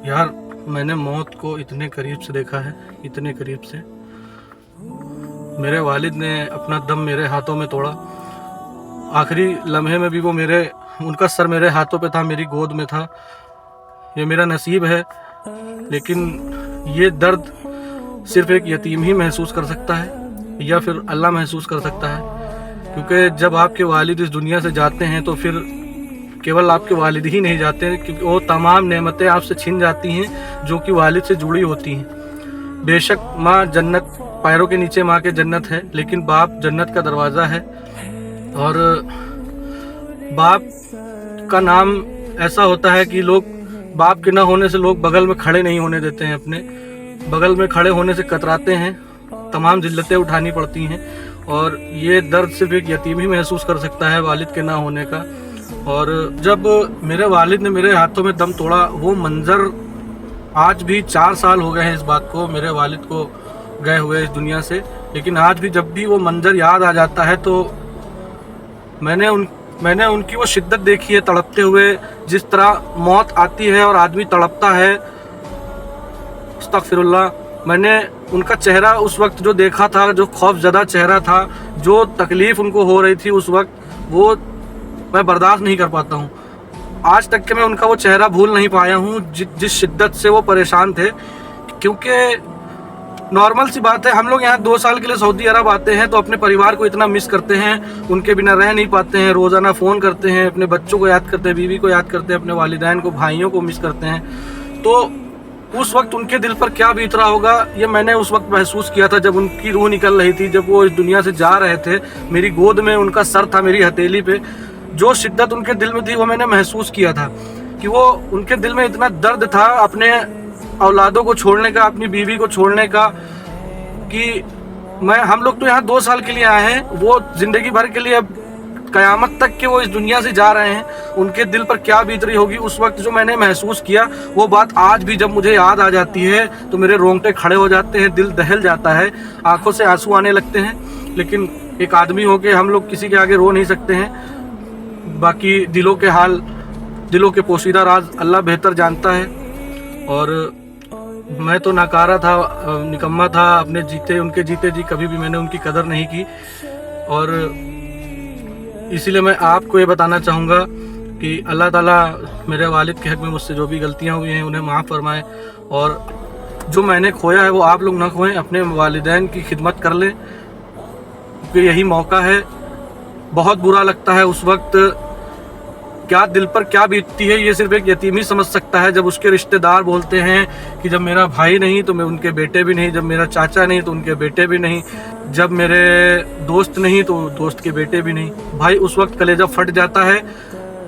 यार मैंने मौत को इतने करीब से देखा है, इतने करीब से। मेरे वालिद ने अपना दम मेरे हाथों में तोड़ा। आखिरी लम्हे में भी वो उनका सर मेरे हाथों पे था, मेरी गोद में था। ये मेरा नसीब है, लेकिन ये दर्द सिर्फ एक यतीम ही महसूस कर सकता है या फिर अल्लाह महसूस कर सकता है। क्योंकि जब आपके वालिद इस दुनिया से जाते हैं तो फिर केवल आपके वालिद ही नहीं जाते हैं, क्योंकि वो तमाम नेमतें आपसे छिन जाती हैं जो कि वालिद से जुड़ी होती हैं। बेशक माँ जन्नत, पैरों के नीचे माँ के जन्नत है, लेकिन बाप जन्नत का दरवाज़ा है। और बाप का नाम ऐसा होता है कि लोग बाप के ना होने से लोग बगल में खड़े नहीं होने देते हैं, अपने बगल में खड़े होने से कतराते हैं, तमाम जिल्लतें उठानी पड़ती हैं। और ये दर्द सिर्फ एक यतीम ही महसूस कर सकता है वालिद के ना होने का। और जब मेरे वालिद ने मेरे हाथों में दम तोड़ा, वो मंज़र आज भी 4 साल हो गए हैं इस बात को, मेरे वालिद को गए हुए इस दुनिया से, लेकिन आज भी जब भी वो मंज़र याद आ जाता है तो मैंने उनकी वो शिद्दत देखी है तड़पते हुए। जिस तरह मौत आती है और आदमी तड़पता है, अस्तगफिरुल्लाह, मैंने उनका चेहरा उस वक्त जो देखा था, जो खौफज़दा चेहरा था, जो तकलीफ़ उनको हो रही थी उस वक्त, वो मैं बर्दाश्त नहीं कर पाता हूँ। आज तक के मैं उनका वो चेहरा भूल नहीं पाया हूँ, जिस शिद्दत से वो परेशान थे। क्योंकि नॉर्मल सी बात है, हम लोग यहाँ 2 साल के लिए सऊदी अरब आते हैं तो अपने परिवार को इतना मिस करते हैं, उनके बिना रह नहीं पाते हैं, रोज़ाना फ़ोन करते हैं, अपने बच्चों को याद करते हैं, बीवी को याद करते हैं, अपने वालिदैन को, भाइयों को मिस करते हैं। तो उस वक्त उनके दिल पर क्या बीत रहा होगा, ये मैंने उस वक्त महसूस किया था जब उनकी रूह निकल रही थी, जब वो इस दुनिया से जा रहे थे। मेरी गोद में उनका सर था, मेरी हथेली पे। जो शिद्दत उनके दिल में थी वो मैंने महसूस किया था कि वो उनके दिल में इतना दर्द था अपने औलादों को छोड़ने का, अपनी बीवी को छोड़ने का, कि हम लोग तो यहाँ 2 साल के लिए आए हैं, वो ज़िंदगी भर के लिए, अब क़यामत तक के वो इस दुनिया से जा रहे हैं। उनके दिल पर क्या बीत रही होगी उस वक्त, जो मैंने महसूस किया, वो बात आज भी जब मुझे याद आ जाती है तो मेरे रोंगटे खड़े हो जाते हैं, दिल दहल जाता है, आंखों से आंसू आने लगते हैं। लेकिन एक आदमी होके हम लोग किसी के आगे रो नहीं सकते हैं। बाकी दिलों के हाल, दिलों के पोशीदा राज अल्लाह बेहतर जानता है। और मैं तो नाकारा था, निकम्मा था, उनके जीते जी कभी भी मैंने उनकी कदर नहीं की। और इसीलिए मैं आपको ये बताना चाहूँगा कि अल्लाह ताला मेरे वालिद के हक़ में मुझसे जो भी गलतियाँ हुई हैं उन्हें माफ़ फरमाए, और जो मैंने खोया है वो आप लोग ना खोएं, अपने वालिदैन की खिदमत कर लें, क्योंकि यही मौका है। बहुत बुरा लगता है उस वक्त, क्या दिल पर क्या बीतती है ये सिर्फ एक यतीम ही समझ सकता है, जब उसके रिश्तेदार बोलते हैं कि जब मेरा भाई नहीं तो मैं उनके बेटे भी नहीं, जब मेरा चाचा नहीं तो उनके बेटे भी नहीं, जब मेरे दोस्त नहीं तो दोस्त के बेटे भी नहीं। भाई उस वक्त कलेजा फट जाता है,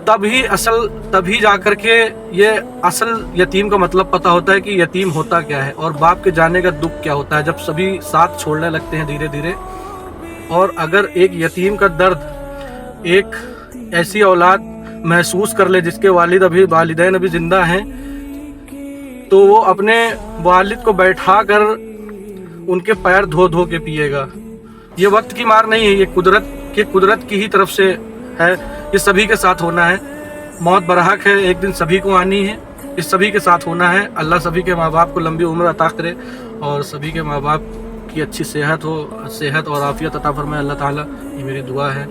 तभी जा कर के ये असल यतीम का मतलब पता होता है कि यतीम होता क्या है और बाप के जाने का दुख क्या होता है, जब सभी साथ छोड़ने लगते हैं धीरे धीरे। और अगर एक यतीम का दर्द एक ऐसी औलाद महसूस कर ले जिसके वालिदैन अभी ज़िंदा हैं, तो वो अपने वालिद को बैठा कर उनके पैर धो धो के पिएगा। ये वक्त की मार नहीं है, ये कुदरत की ही तरफ से है, ये सभी के साथ होना है। मौत बरहक है, एक दिन सभी को आनी है, इस सभी के साथ होना है। अल्लाह सभी के माँ बाप को लंबी उम्र अता करे और सभी के माँ बाप की अच्छी सेहत और आफियत अता फरमाए अल्लाह ताला, ये मेरी दुआ है।